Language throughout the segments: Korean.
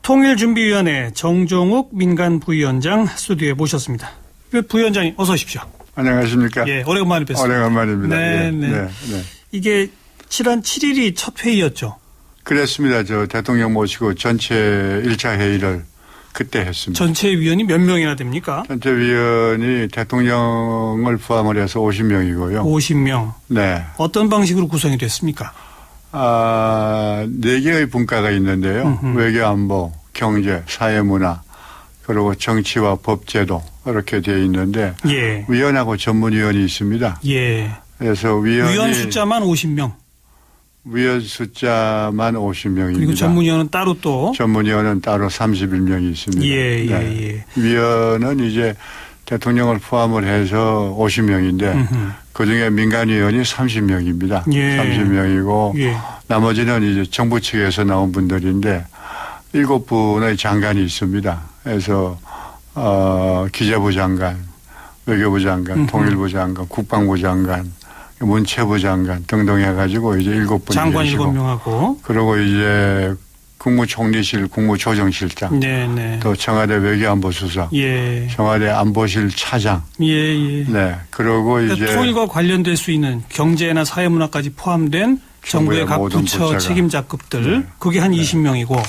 통일준비위원회 정종욱 민간부위원장 스튜디오에 모셨습니다. 부위원장님 어서 오십시오. 안녕하십니까. 예, 오래간만에 뵙습니다. 오래간만입니다. 네. 네. 이게 지난 7일이 첫 회의였죠. 그랬습니다. 저 대통령 모시고 전체 1차 회의를 그때 했습니다. 전체 위원이 몇 명이나 됩니까? 전체 위원이 대통령을 포함을 해서 50명이고요. 50명. 네. 어떤 방식으로 구성이 됐습니까? 4개의 분과가 있는데요. 외교 안보, 경제, 사회문화, 그리고 정치와 법제도 이렇게 되어 있는데 예. 위원하고 전문위원이 있습니다. 예. 그래서 위원 숫자만 50명. 위원 숫자만 50명입니다. 그리고 전문위원은 따로 또. 전문위원은 따로 31명이 있습니다. 예. 위원은 이제 대통령을 포함을 해서 50명인데 그중에 민간위원이 30명입니다. 예. 30명이고 예. 나머지는 이제 정부 측에서 나온 분들인데 7분의 장관이 있습니다. 그래서 기재부 장관, 외교부 장관, 통일부 장관, 국방부 장관, 문체부 장관 등등 해가지고 이제 7분 장관 7명하고 그리고 이제 국무총리실 국무조정실장, 네네. 또 청와대 외교안보수석, 예. 청와대 안보실 차장, 예. 네, 그러고 그러니까 이제 통일과 관련될 수 있는 경제나 사회문화까지 포함된 정부의 각 부처 부처가. 책임자급들 네. 그게 한 20명이고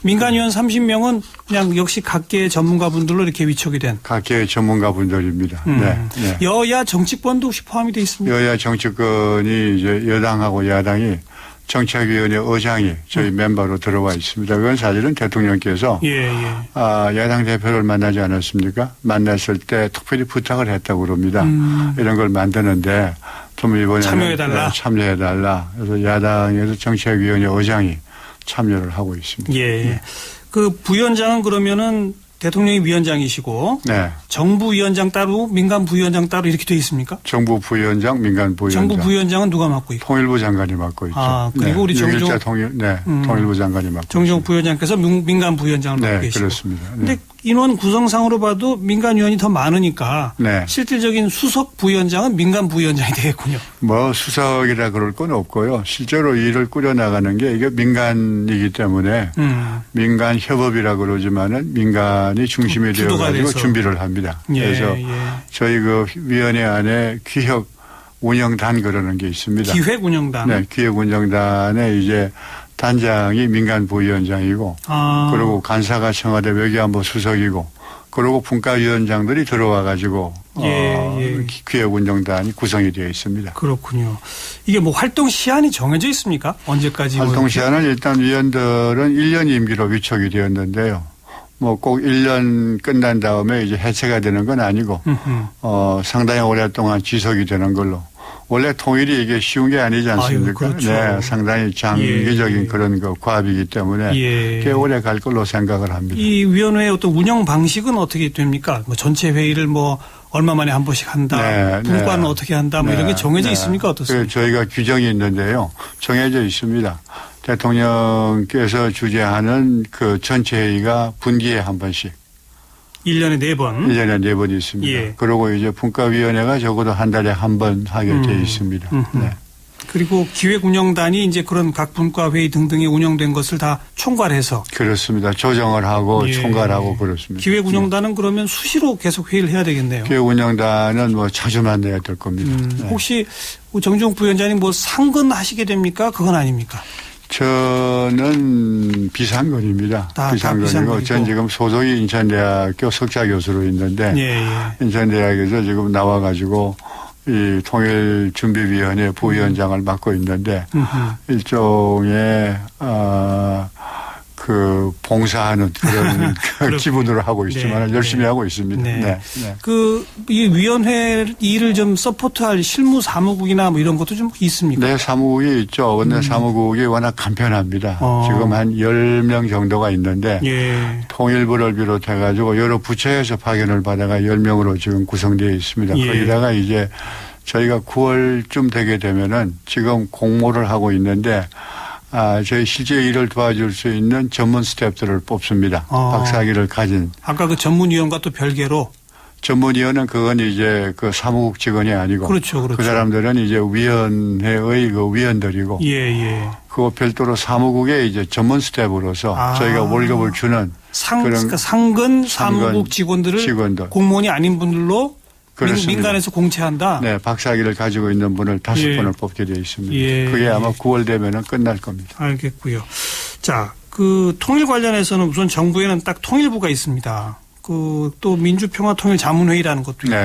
민간위원 30명은 그냥 역시 각계의 전문가분들로 이렇게 위촉이 된 각계의 전문가분들입니다. 네. 여야 정치권도 혹시 포함이 되어 있습니까? 여야 정치권이 이제 여당하고 야당이 정책위원회 의장이 저희 멤버로 들어와 있습니다. 그건 사실은 대통령께서 야당 대표를 만나지 않았습니까? 만났을 때 특별히 부탁을 했다고 그럽니다. 이런 걸 만드는데 좀 이번에 참여해달라. 그래서 야당에서 정책위원회 의장이 참여를 하고 있습니다. 예. 그 부위원장은 그러면은 대통령이 위원장이시고 네. 정부 위원장 따로 민간 부위원장 따로 이렇게 돼 있습니까? 정부 부위원장, 민간 부위원장. 정부 부위원장은 누가 맡고 있고? 통일부 장관이 맡고 있죠. 그리고 우리 정종 통일부 장관이 맡고 정종 부위원장께서 민간 부위원장을 맡고 계시고. 그렇습니다. 그런데 인원 구성상으로 봐도 민간 위원이 더 많으니까 실질적인 수석 부위원장은 민간 부위원장이 되겠군요. 뭐 수석이라 그럴 건 없고요. 실제로 일을 꾸려나가는 게 이게 민간이기 때문에 민간 협업이라 그러지만은 민간이 중심이 되어가지고 준비를 합니다. 그래서 저희 그 위원회 안에 기획 운영단 그러는 게 있습니다. 기획운영단. 네, 기획운영단에 이제 단장이 민간 부위원장이고 그리고 간사가 청와대 외교안보 수석이고 그리고 분과위원장들이 들어와 가지고 기획운영단이 구성이 되어 있습니다. 그렇군요. 이게 뭐 활동 시한이 정해져 있습니까? 언제까지? 활동 시한은 일단 위원들은 1년 임기로 위촉이 되었는데요. 뭐 꼭 1년 끝난 다음에 이제 해체가 되는 건 아니고 상당히 오랫동안 지속이 되는 걸로. 원래 통일이 이게 쉬운 게 아니지 않습니까? 그렇죠. 네, 상당히 장기적인 그런 거 과업이기 때문에 꽤 오래 갈 걸로 생각을 합니다. 이 위원회의 어떤 운영 방식은 어떻게 됩니까? 뭐 전체 회의를 뭐 얼마 만에 한 번씩 한다. 분과는 어떻게 한다. 뭐 이런 게 정해져 있습니까? 어떻습니까? 저희가 규정이 있는데요. 정해져 있습니다. 대통령께서 주재하는 그 전체 회의가 분기에 한 번씩. 1년에 4번. 1년에 4번 있습니다. 그리고 이제 분과위원회가 적어도 한 달에 한 번 하게 되어 있습니다. 네. 그리고 기획운영단이 이제 그런 각 분과회의 등등이 운영된 것을 다 총괄해서. 그렇습니다. 조정을 하고 총괄하고 그렇습니다. 기획운영단은 그러면 수시로 계속 회의를 해야 되겠네요. 기획운영단은 뭐 자주 만나야 될 겁니다. 혹시 정종 부위원장님 뭐 상근하시게 됩니까? 그건 아닙니까? 저는 비상근입니다. 비상근이고 전 지금 소속이 인천대학교 석사 교수로 있는데 인천대학에서 지금 나와가지고 이 통일준비위원회 부위원장을 맡고 있는데 일종의 그 봉사하는 그런 기분으로 하고 있지만 열심히 하고 있습니다. 이 위원회 일을 좀 서포트할 실무 사무국이나 뭐 이런 것도 좀 있습니까? 네, 사무국이 있죠. 근데 사무국이 워낙 간편합니다. 지금 한 10명 정도가 있는데 통일부를 비롯해 가지고 여러 부처에서 파견을 받아가 10명으로 지금 구성되어 있습니다. 거기다가 이제 저희가 9월쯤 되게 되면은 지금 공모를 하고 있는데 저희 실제 일을 도와줄 수 있는 전문 스태프들을 뽑습니다. 박사학위를 가진. 아까 그 전문위원과 또 별개로. 전문위원은 그건 이제 그 사무국 직원이 아니고. 그렇죠. 그 사람들은 이제 위원회의 그 위원들이고. 그 별도로 사무국의 이제 전문 스텝으로서 저희가 월급을 주는 그러니까 상근 사무국 직원들을 공무원이 아닌 분들로 민간에서 공채한다. 네, 박사학위를 가지고 있는 분을 5분을 뽑게 되어 있습니다. 그게 아마 9월 되면은 끝날 겁니다. 알겠고요. 자, 그 통일 관련해서는 우선 정부에는 딱 통일부가 있습니다. 그 또 민주평화통일자문회의라는 것도 있고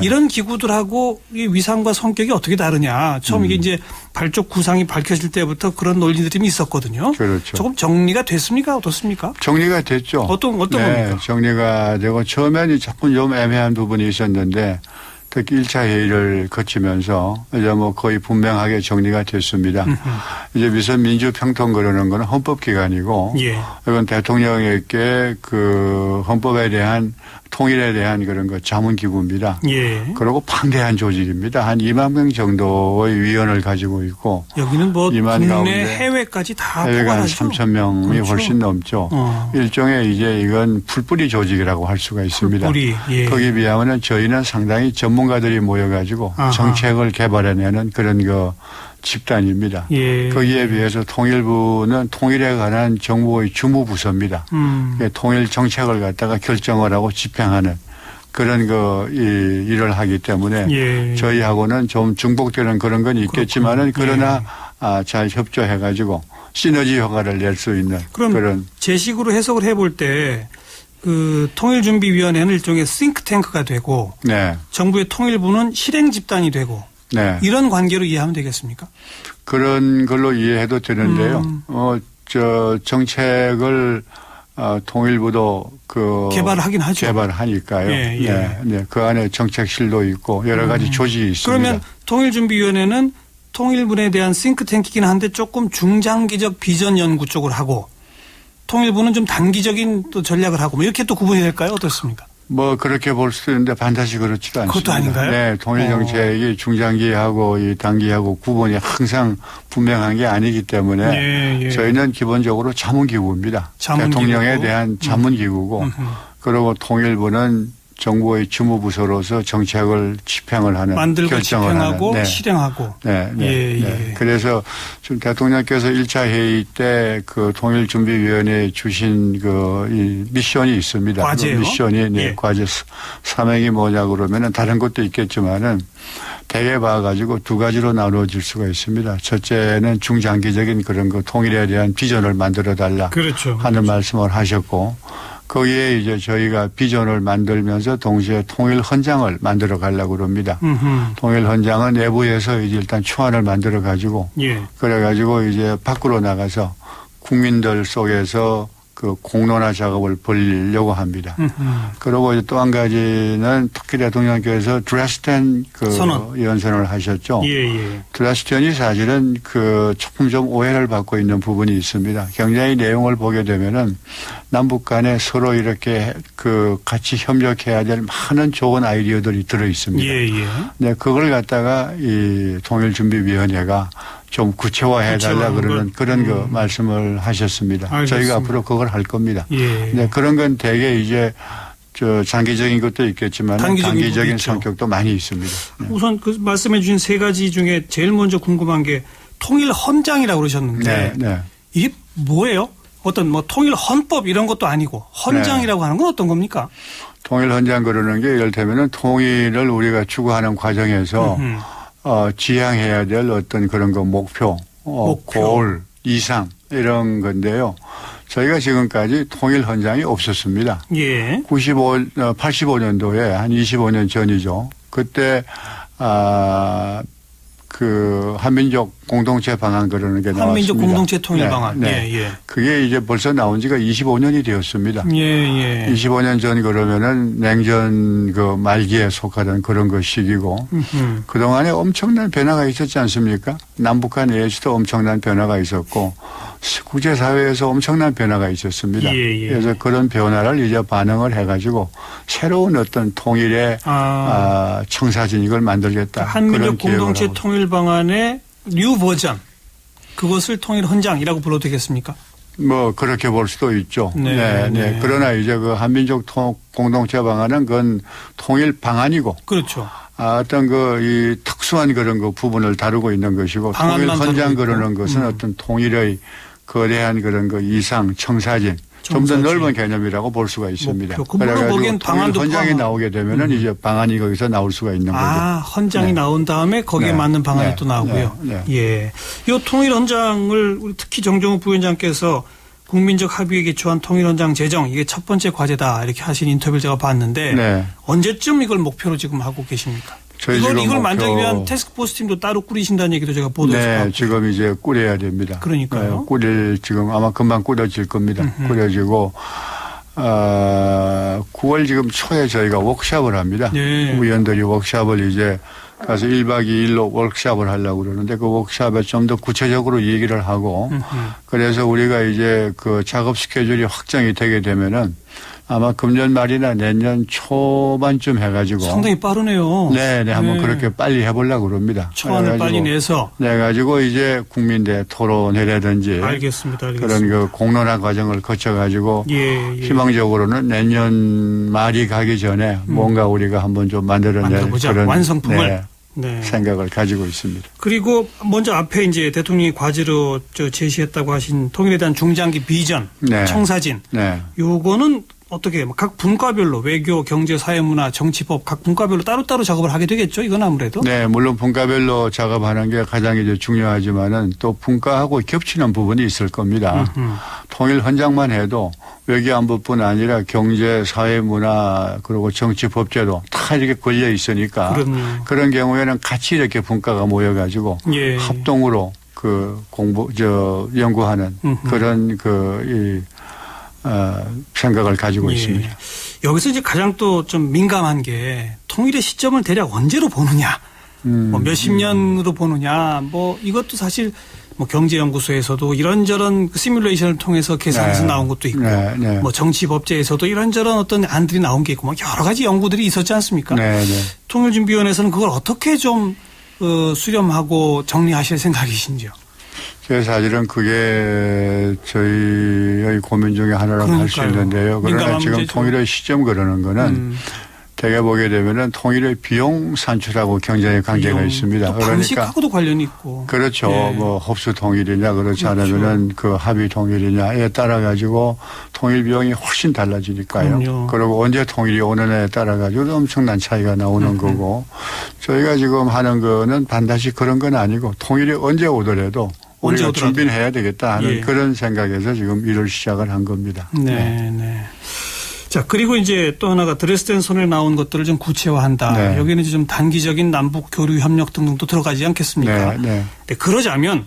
이런 기구들하고 이 위상과 성격이 어떻게 다르냐. 처음 이게 이제 발족 구상이 밝혀질 때부터 그런 논리들이 있었거든요. 그렇죠. 조금 정리가 됐습니까? 어떻습니까? 정리가 됐죠. 어떤 겁니까? 정리가 되고 처음에는 조금 좀 애매한 부분이 있었는데 특히 1차 회의를 거치면서 이제 뭐 거의 분명하게 정리가 됐습니다. 이제 위선 민주평통 그러는 건 헌법기관이고 이건 대통령에게 그 헌법에 대한 통일에 대한 그런 거 자문기구입니다. 그리고 방대한 조직입니다. 한 2만 명 정도의 위원을 가지고 있고 여기는 뭐 국내 해외까지 다 해외가 한 3천 명이 그렇죠. 훨씬 넘죠. 일종의 이제 이건 풀뿌리 조직이라고 할 수가 있습니다. 거기에 비하면 저희는 상당히 전문가들이 모여가지고 정책을 개발해내는 그런 거 집단입니다. 거기에 비해서 통일부는 통일에 관한 정부의 주무부서입니다. 통일 정책을 갖다가 결정을 하고 집행하는 그런 일을 하기 때문에 저희하고는 좀 중복되는 그런 건 있겠지만은 그러나 잘 협조해가지고 시너지 효과를 낼 수 있는 그런. 제 식으로 해석을 해볼 때 그 통일준비위원회는 일종의 싱크탱크가 되고 정부의 통일부는 실행 집단이 되고 이런 관계로 이해하면 되겠습니까? 그런 걸로 이해해도 되는데요. 정책을 통일부도 개발하긴 하죠. 개발하니까요. 그 안에 정책실도 있고 여러 가지 조직이 있습니다. 그러면 통일준비위원회는 통일부에 대한 싱크탱크이긴 한데 조금 중장기적 비전 연구 쪽을 하고 통일부는 좀 단기적인 또 전략을 하고 뭐 이렇게 또 구분이 될까요? 어떻습니까? 뭐 그렇게 볼 수도 있는데 반드시 그렇지도 않습니다. 그것도 아닌가요? 네, 통일 정책이 중장기하고 이 단기하고 구분이 항상 분명한 게 아니기 때문에 저희는 기본적으로 자문기구입니다. 대통령에 대한 자문기구고 그리고 통일부는 정부의 주무부서로서 정책을 집행을 하는 만들고 결정을 집행하고 하는. 실행하고. 그래서 지금 대통령께서 1차 회의 때 그 통일준비위원회에 주신 이 미션이 있습니다. 과제요? 그 미션이 과제 사명이 뭐냐 그러면은 다른 것도 있겠지만은 대개 봐가지고 두 가지로 나누어질 수가 있습니다. 첫째는 중장기적인 그런 거 통일에 대한 비전을 만들어 달라 하는 말씀을 하셨고 거기에 이제 저희가 비전을 만들면서 동시에 통일 헌장을 만들어 가려고 합니다. 통일 헌장은 내부에서 이제 일단 초안을 만들어 가지고 그래 가지고 이제 밖으로 나가서 국민들 속에서 그 공론화 작업을 벌이려고 합니다. 그리고 이제 또 한 가지는 특히 대통령께서 드레스덴 연설을 하셨죠. 드레스덴이 사실은 조금 좀 오해를 받고 있는 부분이 있습니다. 굉장히 내용을 보게 되면은 남북 간에 서로 이렇게 같이 협력해야 될 많은 좋은 아이디어들이 들어 있습니다. 네, 그걸 갖다가 이 통일준비위원회가 좀 구체화해달라 그러는 그런 말씀을 하셨습니다. 알겠습니다. 저희가 앞으로 그걸 할 겁니다. 네, 그런 건 대개 이제 장기적인 것도 있겠지만 단기적인 성격도 많이 있습니다. 네. 우선 그 말씀해 주신 세 가지 중에 제일 먼저 궁금한 게 통일 헌장이라고 그러셨는데 이게 뭐예요? 어떤 뭐 통일 헌법 이런 것도 아니고 헌장이라고 하는 건 어떤 겁니까? 통일 헌장 그러는 게 이를테면은 통일을 우리가 추구하는 과정에서 지향해야 될 어떤 그런 목표, 골, 이상 이런 건데요. 저희가 지금까지 통일 헌장이 없었습니다. 85년도에 한 25년 전이죠. 그때 한민족 공동체 방안 그러는 게 나왔습니다. 한민족 공동체 통일 방안. 그게 이제 벌써 나온 지가 25년이 되었습니다. 25년 전 그러면은 냉전 말기에 속하던 그런 시기고 그동안에 엄청난 변화가 있었지 않습니까? 남북한 내에서도 엄청난 변화가 있었고 국제사회에서 엄청난 변화가 있었습니다. 그래서 그런 변화를 이제 반응을 해가지고 새로운 어떤 통일의 청사진 이걸 만들겠다. 한민족 공동체 통일 방안의 뉴 버전 그것을 통일 헌장이라고 불러도 되겠습니까? 뭐 그렇게 볼 수도 있죠. 그러나 이제 한민족 공동체 방안은 그건 통일 방안이고. 그렇죠. 어떤 이 특수한 그런 그 부분을 다루고 있는 것이고 통일 헌장 그러는 것은 어떤 통일의 거대한 그런 그 이상 청사진 좀 더 넓은 개념이라고 볼 수가 있습니다. 그래가지고 통일 헌장이 나오게 되면은 이제 방안이 거기서 나올 수가 있는 거죠. 헌장이 나온 다음에 거기에 맞는 방안이 또 나오고요. 예, 이 통일 헌장을 특히 정종욱 부위원장께서 국민적 합의에 기초한 통일헌장 제정 이게 첫 번째 과제다 이렇게 하신 인터뷰를 제가 봤는데 언제쯤 이걸 목표로 지금 하고 계십니까? 이걸 만들기 위한 태스크포스 팀도 따로 꾸리신다는 얘기도 제가 보도에서 봤고요. 지금 이제 꾸려야 됩니다. 그러니까요. 지금 아마 금방 꾸려질 겁니다. 꾸려지고 9월 지금 초에 저희가 워크숍을 합니다. 위원들이 워크숍을 이제 가서 1박 2일로 워크숍을 하려고 그러는데 그 워크숍에 좀 더 구체적으로 얘기를 하고 그래서 우리가 이제 그 작업 스케줄이 확정이 되게 되면은 아마 금년 말이나 내년 초반쯤 해가지고 상당히 빠르네요. 한번 그렇게 빨리 해보려고 그럽니다. 초안을 빨리 내서 가지고 이제 국민대 토론회라든지 알겠습니다. 그런 그 공론화 과정을 거쳐가지고 희망적으로는 내년 말이 가기 전에 뭔가 우리가 한번 좀 만들어낼 그런 완성품을 생각을 가지고 있습니다. 그리고 먼저 앞에 이제 대통령이 과제로 제시했다고 하신 통일에 대한 중장기 비전, 청사진, 요거는 어떻게 각 분과별로 외교, 경제, 사회, 문화, 정치법 각 분과별로 따로따로 작업을 하게 되겠죠? 이건 아무래도. 물론 분과별로 작업하는 게 가장 이제 중요하지만은 또 분과하고 겹치는 부분이 있을 겁니다. 통일 헌장만 해도 외교안보뿐 아니라 경제, 사회, 문화 그리고 정치법제도 다 이렇게 걸려 있으니까 그런 경우에는 같이 이렇게 분과가 모여가지고 합동으로 그 연구하는 그런 생각을 가지고 있습니다. 여기서 이제 가장 또 좀 민감한 게 통일의 시점을 대략 언제로 보느냐, 몇십 년으로 보느냐, 이것도 사실 경제연구소에서도 이런저런 시뮬레이션을 통해서 계산해서 나온 것도 있고, 정치법제에서도 이런저런 어떤 안들이 나온 게 있고, 여러 가지 연구들이 있었지 않습니까? 통일준비위원회에서는 그걸 어떻게 좀 수렴하고 정리하실 생각이신지요? 사실은 그게 저희의 고민 중에 하나라고 할 수 있는데요. 그러나 지금 문제죠. 통일의 시점 그러는 거는 대개 보게 되면은 통일의 비용 산출하고 굉장히 관계가 있습니다. 그러니까 방식하고도 관련이 있고. 그렇죠. 흡수 통일이냐 그렇지 않으면은 그 합의 통일이냐에 따라 가지고 통일 비용이 훨씬 달라지니까요. 그리고 언제 통일이 오느냐에 따라 가지고 엄청난 차이가 나오는 거고 저희가 지금 하는 거는 반드시 그런 건 아니고 통일이 언제 오더라도 우리가 준비는 해야 되겠다 하는 그런 생각에서 지금 일을 시작을 한 겁니다. 자, 그리고 이제 또 하나가 드레스덴 선언에 나온 것들을 좀 구체화한다. 여기는 이제 좀 단기적인 남북 교류 협력 등등도 들어가지 않겠습니까? 그러자면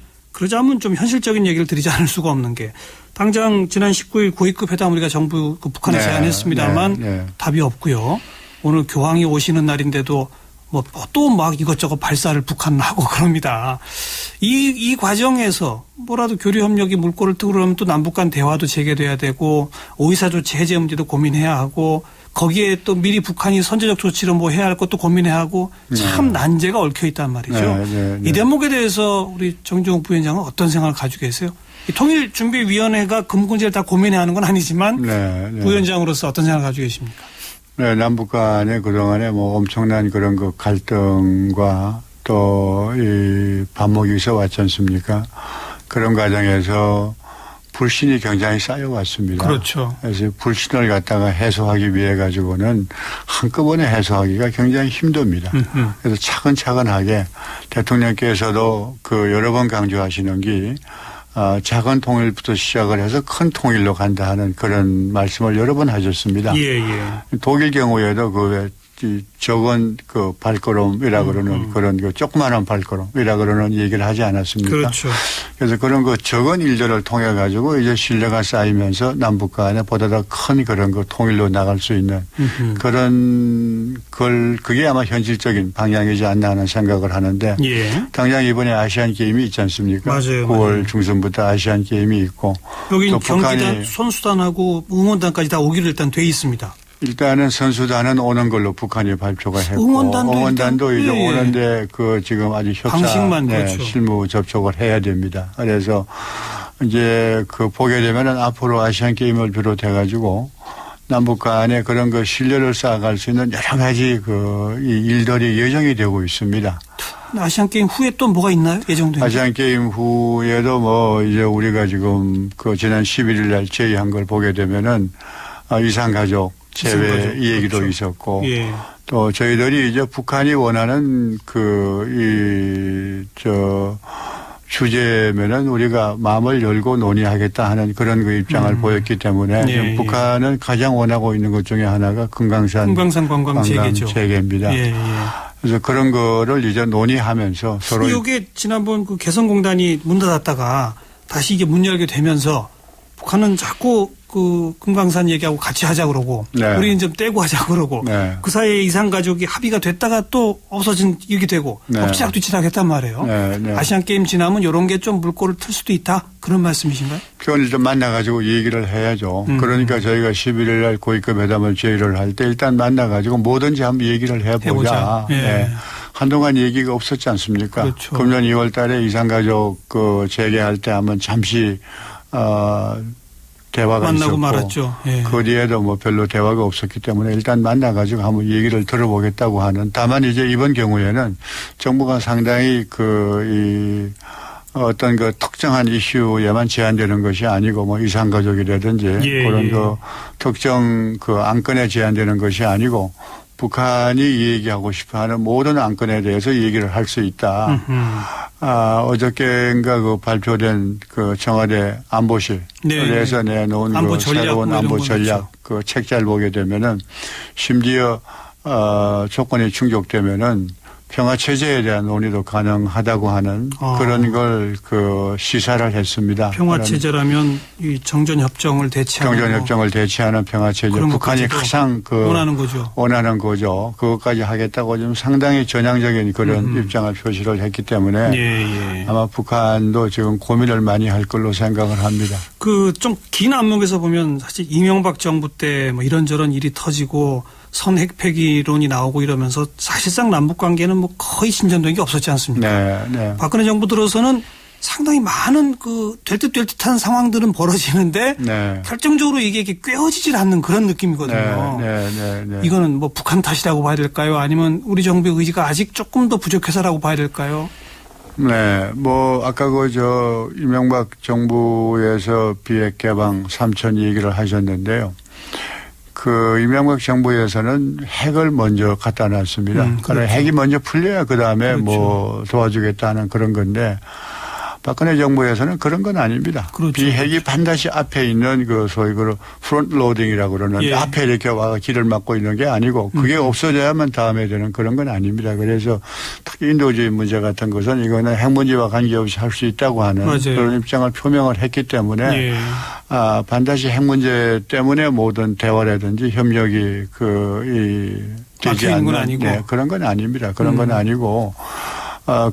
좀 현실적인 얘기를 드리지 않을 수가 없는 게 당장 지난 19일 고위급 회담 우리가 정부 북한에 제안했습니다만 답이 없고요. 오늘 교황이 오시는 날인데도 또 이것저것 발사를 북한은 하고 그럽니다. 이 과정에서 뭐라도 교류 협력이 물꼬를 뜨고 그러면 또 남북 간 대화도 재개돼야 되고 오이사 조치 해제 문제도 고민해야 하고 거기에 또 미리 북한이 선제적 조치로 해야 할 것도 고민해야 하고 참 난제가 얽혀 있단 말이죠. 이 대목에 대해서 우리 정종욱 부위원장은 어떤 생각을 가지고 계세요? 통일준비위원회가 그 문제를 다 고민해야 하는 건 아니지만 부위원장으로서 어떤 생각을 가지고 계십니까? 남북 간에 그동안에 엄청난 그런 그 갈등과 또 이 반목이 있어 왔지 않습니까? 그런 과정에서 불신이 굉장히 쌓여왔습니다. 그렇죠. 그래서 불신을 갖다가 해소하기 위해 가지고는 한꺼번에 해소하기가 굉장히 힘듭니다. 그래서 차근차근하게 대통령께서도 여러 번 강조하시는 게 작은 통일부터 시작을 해서 큰 통일로 간다 하는 그런 말씀을 여러 번 하셨습니다. 독일 경우에도 적은 발걸음이라 그러는 그런 조그마한 발걸음이라 그러는 얘기를 하지 않았습니까? 그렇죠. 그래서 그런 적은 일들을 통해 가지고 이제 신뢰가 쌓이면서 남북 간에 보다 더 큰 그런 통일로 나갈 수 있는 그게 아마 현실적인 방향이지 않나 하는 생각을 하는데 당장 이번에 아시안 게임이 있지 않습니까? 맞아요. 9월 중순부터 아시안 게임이 있고 여기 경기단, 선수단하고 응원단까지 다 오기로 일단 돼 있습니다. 일단은 선수단은 오는 걸로 북한이 발표가 했고 응원단도 이제 오는데 지금 아직 협상 실무 접촉을 해야 됩니다. 그래서 이제 보게 되면은 앞으로 아시안 게임을 비롯해 가지고 남북 간에 그런 그 신뢰를 쌓아갈 수 있는 여러 가지 이 일들이 예정이 되고 있습니다. 아시안 게임 후에 또 뭐가 있나요? 예정된? 아시안 게임 후에도 이제 우리가 지금 지난 11일 날 제의한 걸 보게 되면은 이산가족 제외 이 얘기도 그렇죠. 있었고 예. 또 저희들이 이제 북한이 원하는 주제면은 우리가 마음을 열고 논의하겠다 하는 그런 그 입장을 보였기 때문에 예, 북한은 가장 원하고 있는 것 중에 하나가 금강산 관광 재개입니다. 예, 예. 그래서 그런 거를 이제 논의하면서 서로. 이게 지난번 그 개성공단이 문 닫았다가 다시 이게 문 열게 되면서 북한은 자꾸 그 금강산 얘기하고 같이 하자 그러고 네. 우리는 좀 떼고 하자 그러고 네. 그 사이에 이산가족이 합의가 됐다가 또 없어진 이렇게 되고 네. 엎치락뒤치락 했단 말이에요. 네. 네. 아시안 게임 지나면 이런 게 좀 물꼬를 틀 수도 있다 그런 말씀이신가요? 그건 좀 만나가지고 얘기를 해야죠. 그러니까 저희가 11일 날 고위급 회담을 제의를 할 때 일단 만나가지고 뭐든지 한번 얘기를 해보자. 네. 네. 한동안 얘기가 없었지 않습니까? 그렇죠. 금년 2월 달에 이산가족 재개할 때 한번 잠시 대화가 만나고 있었고 말았죠. 예. 그 뒤에도 뭐 별로 대화가 없었기 때문에 일단 만나가지고 한번 얘기를 들어보겠다고 하는. 다만 이제 이번 경우에는 정부가 상당히 어떤 그 특정한 이슈에만 제한되는 것이 아니고 뭐 이산가족이라든지 예. 그런 특정 안건에 제한되는 것이 아니고 북한이 얘기하고 싶어하는 모든 안건에 대해서 얘기를 할 수 있다. 어저께인가 발표된 청와대 안보실에서 네. 내놓은 새로운 안보 전략 책자를 보게 되면은 심지어 조건이 충족되면은 평화 체제에 대한 논의도 가능하다고 하는 그런 걸 시사를 했습니다. 평화 체제라면 이 정전 협정을 대체하는 정전 협정을 대체하는 평화 체제. 북한이 가장 원하는 거죠. 그것까지 하겠다고 좀 상당히 전향적인 그런 입장을 표시를 했기 때문에 예. 아마 북한도 지금 고민을 많이 할 걸로 생각을 합니다. 좀 긴 안목에서 보면 사실 이명박 정부 때 뭐 이런저런 일이 터지고 선 핵폐기론이 나오고 이러면서 사실상 남북 관계는 뭐 거의 진전된 게 없었지 않습니까? 네. 박근혜 정부 들어서는 상당히 많은 될 듯한 상황들은 벌어지는데 네. 결정적으로 이게 꿰어지질 않는 그런 느낌이거든요. 네. 이거는 뭐 북한 탓이라고 봐야 될까요? 아니면 우리 정부의 의지가 아직 조금 더 부족해서라고 봐야 될까요? 네, 아까 이명박 정부에서 비핵 개방 3천 얘기를 하셨는데요. 이명박 정부에서는 핵을 먼저 갖다 놨습니다. 그렇죠. 핵이 먼저 풀려야 그다음에 그렇죠. 도와주겠다는 그런 건데 박근혜 정부에서는 그런 건 아닙니다. 그렇죠. 비핵이 반드시 앞에 있는 소위 프론트 로딩이라고 그러는데 예. 앞에 이렇게 와서 길을 막고 있는 게 아니고 그게 없어져야만 다음에 되는 그런 건 아닙니다. 그래서 특히 인도주의 문제 같은 것은 이거는 핵 문제와 관계없이 할 수 있다고 하는 맞아요. 그런 입장을 표명을 했기 때문에 예. 반드시 핵 문제 때문에 모든 대화라든지 협력이 되지 않는 건 아니고. 네, 그런 건 아닙니다. 그런 건 아니고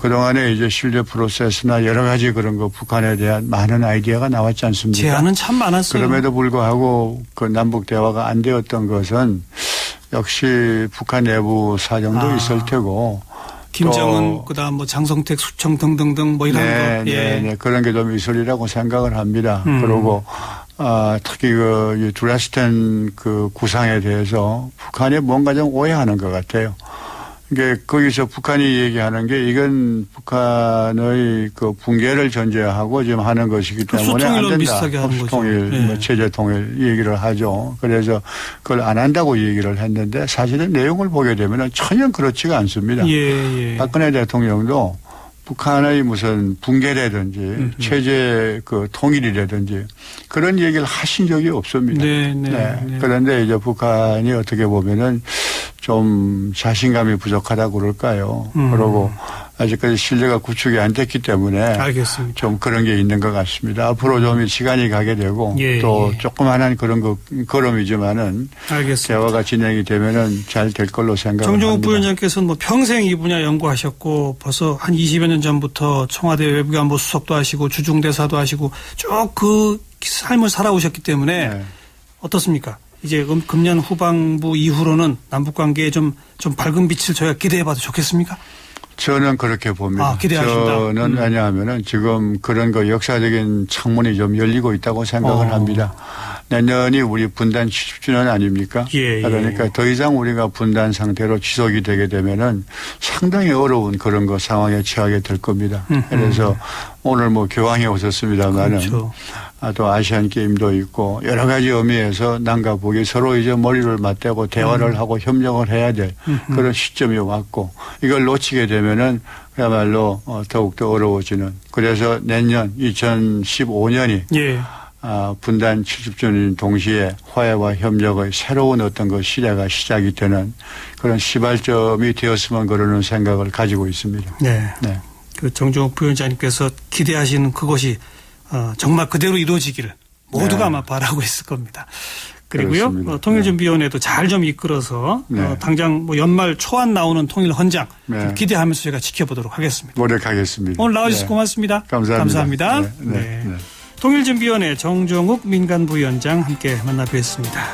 그동안에 이제 신뢰 프로세스나 여러 가지 그런 북한에 대한 많은 아이디어가 나왔지 않습니까? 제안은 참 많았어요. 그럼에도 불구하고 남북 대화가 안 되었던 것은 역시 북한 내부 사정도 있을 테고. 김정은 그다음 장성택 수청 등등등 뭐 이런 거. 네. 그런 게 좀 있으리라고 생각을 합니다. 그리고 특히 두라스텐 구상에 대해서 북한이 뭔가 좀 오해하는 것 같아요. 이게 거기서 북한이 얘기하는 게 이건 북한의 붕괴를 전제하고 지금 하는 것이기 때문에 안 된다. 흡수통일, 체제 통일 얘기를 하죠. 그래서 그걸 안 한다고 얘기를 했는데 사실은 내용을 보게 되면 전혀 그렇지가 않습니다. 예. 박근혜 대통령도 북한의 무슨 붕괴라든지 체제 통일이라든지 그런 얘기를 하신 적이 없습니다. 네. 그런데 이제 북한이 어떻게 보면은 좀 자신감이 부족하다고 그럴까요? 그러고 아직까지 신뢰가 구축이 안 됐기 때문에 알겠습니다. 좀 그런 게 있는 것 같습니다. 앞으로 좀 시간이 가게 되고 또 조그만한 그런 걸음이지만은 알겠습니다. 대화가 진행이 되면은 잘 될 걸로 생각합니다. 정종욱 부위원장께서는 평생 이 분야 연구하셨고 벌써 한 20여 년 전부터 청와대 외교안보 수석도 하시고 주중대사도 하시고 쭉 삶을 살아오셨기 때문에 어떻습니까? 이제 금년 후반부 이후로는 남북관계에 좀 밝은 빛을 저희가 기대해봐도 좋겠습니까? 저는 그렇게 봅니다. 기대하신다. 저는 왜냐하면 지금 그런 역사적인 창문이 좀 열리고 있다고 생각을 합니다. 내년이 우리 분단 70주년 아닙니까? 예, 예. 그러니까 더 이상 우리가 분단 상태로 지속이 되게 되면은 상당히 어려운 그런 거 상황에 처하게 될 겁니다. 그래서 오늘 뭐 교황이 오셨습니다만은 그렇죠. 또 아시안 게임도 있고 여러 가지 의미에서 남과 북이 서로 이제 머리를 맞대고 대화를 하고 협력을 해야 될 그런 시점이 왔고 이걸 놓치게 되면은 그야말로 더욱더 어려워지는 그래서 내년 2015년이 예. 분단 70주년 동시에 화해와 협력의 새로운 어떤 그 시대가 시작이 되는 그런 시발점이 되었으면 그러는 생각을 가지고 있습니다. 네. 네. 그 정종욱 부위원장님께서 기대하시는 그것이 정말 그대로 이루어지기를 모두가 네. 아마 바라고 있을 겁니다. 그리고요 통일준비위원회도 잘 좀 이끌어서 네. 당장 뭐 연말 초안 나오는 통일 헌장 네. 기대하면서 제가 지켜보도록 하겠습니다. 노력하겠습니다. 오늘 나와주셔서 네. 고맙습니다. 감사합니다. 네. 통일준비위원회 정종욱 민간부위원장 함께 만나 뵙겠습니다.